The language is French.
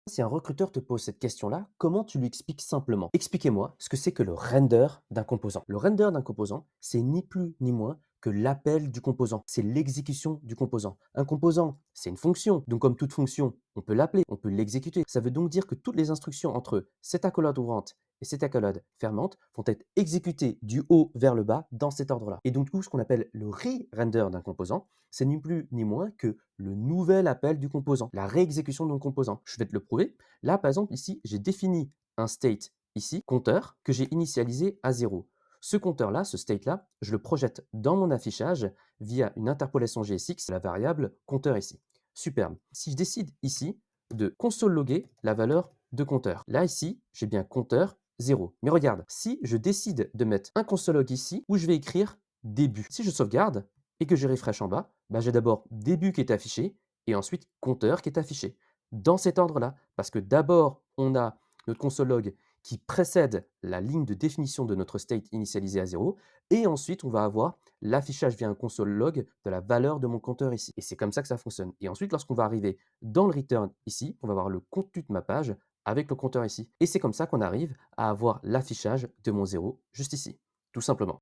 Si un recruteur te pose cette question-là, comment tu lui expliques simplement? Expliquez-moi ce que c'est que le render d'un composant. Le render d'un composant, c'est ni plus ni moins que l'appel du composant. C'est l'exécution du composant. Un composant, c'est une fonction. Donc, comme toute fonction, on peut l'appeler, on peut l'exécuter. Ça veut donc dire que toutes les instructions entre cette accolade ouvrante et cette accolade fermante vont être exécutées du haut vers le bas dans cet ordre-là. Et donc, du coup, ce qu'on appelle le re-render d'un composant, c'est ni plus ni moins que le nouvel appel du composant, la réexécution de mon composant. Je vais te le prouver. Là, par exemple, ici, j'ai défini un state ici, compteur, que j'ai initialisé à 0. Ce compteur-là, ce state-là, je le projette dans mon affichage via une interpolation GSX, la variable compteur ici. Superbe. Si je décide ici de console logger la valeur de compteur, là, ici, j'ai bien compteur 0. Mais regarde, si je décide de mettre un console log ici, où je vais écrire début. Si je sauvegarde et que je refresh en bas, bah, j'ai d'abord début qui est affiché et ensuite compteur qui est affiché. Dans cet ordre-là, parce que d'abord, on a notre console log qui précède la ligne de définition de notre state initialisé à 0, et ensuite, on va avoir l'affichage via un console log de la valeur de mon compteur ici. Et c'est comme ça que ça fonctionne. Et ensuite, lorsqu'on va arriver dans le return ici, on va avoir le contenu de ma page avec le compteur ici. Et c'est comme ça qu'on arrive à avoir l'affichage de mon 0 juste ici, tout simplement.